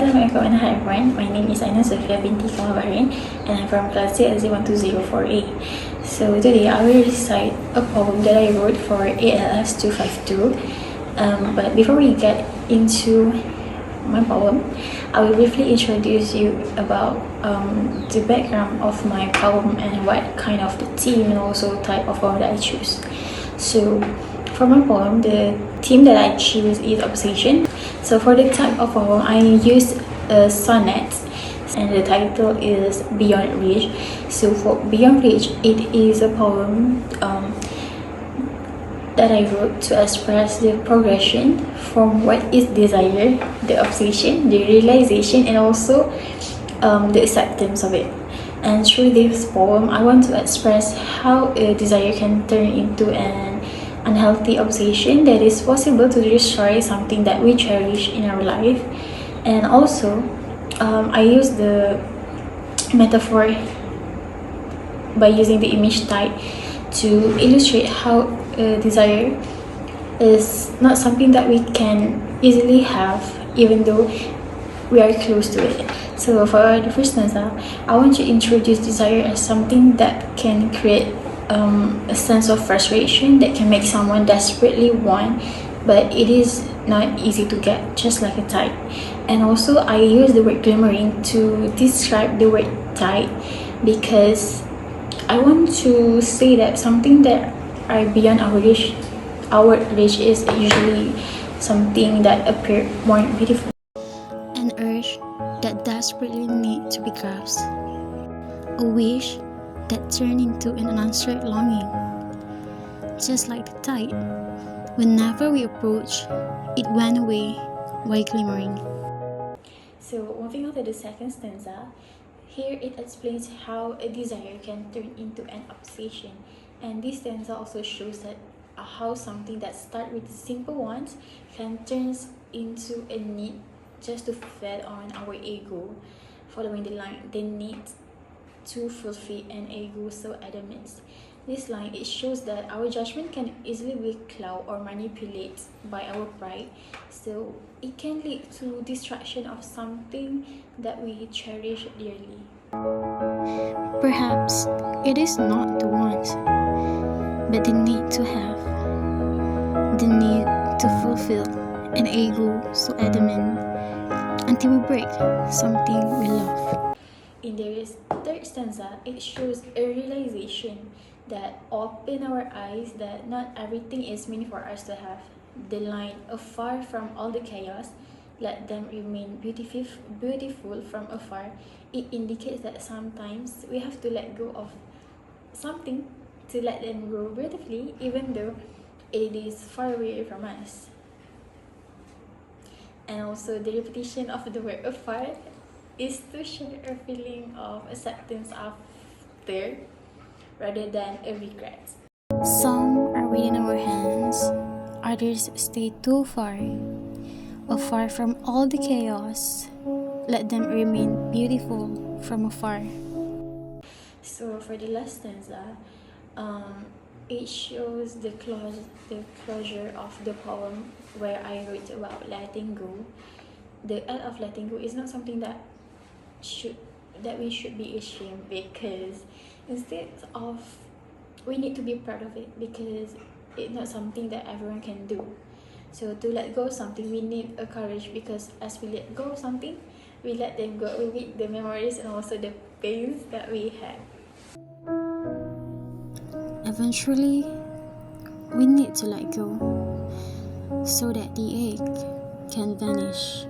Assalamualaikum and hi everyone. My name is Aina Sufiah binti Bahrain and I'm from class JLG1204A. So today I will recite a poem that I wrote for ALS252. But before we get into my poem, I will briefly introduce you about the background of my poem and what kind of the theme and also type of poem that I choose. So for my poem, the theme that I choose is obsession. So for the type of poem, I used a sonnet and the title is Beyond Reach. So for Beyond Reach, it is a poem that I wrote to express the progression from what is desire, the obsession, the realization, and also the acceptance of it. And through this poem, I want to express how a desire can turn into an unhealthy obsession that is possible to destroy something that we cherish in our life. And also, I use the metaphor by using the image type to illustrate how desire is not something that we can easily have even though we are close to it. So for the first stanza, I want to introduce desire as something that can create a sense of frustration that can make someone desperately want, but it is not easy to get, just like a tide. And also I use the word glimmering to describe the word tide because I want to say that something that are beyond our reach is usually something that appear more beautiful. An urge that desperately need to be grasped. A wish that turned into an unanswered longing. Just like the tide, whenever we approach, it went away while glimmering. So moving on to the second stanza, here it explains how a desire can turn into an obsession. And this stanza also shows that how something that starts with simple wants can turn into a need just to feed on our ego. Following the line, the need to fulfill an ego so adamant. This line, it shows that our judgment can easily be clouded or manipulated by our pride, so it can lead to destruction of something that we cherish dearly. Perhaps it is not the want, but the need to have, the need to fulfill an ego so adamant until we break something we love. In the third stanza, it shows a realization that open our eyes that not everything is meant for us to have. The line, afar from all the chaos, let them remain beautiful from afar. It indicates that sometimes we have to let go of something to let them grow beautifully, even though it is far away from us. And also the repetition of the word afar is to share a feeling of acceptance after rather than a regret. Some are within our hands, others stay too far, afar from all the chaos. Let them remain beautiful from afar. So for the last stanza, it shows the closure of the poem where I wrote about letting go. The act of letting go is not something that we should be ashamed, because instead of we need to be proud of it, because it's not something that everyone can do. So to let go of something, we need a courage, because as we let go of something, we let them go with the memories and also the pains that we had. Eventually, we need to let go so that the ache can vanish.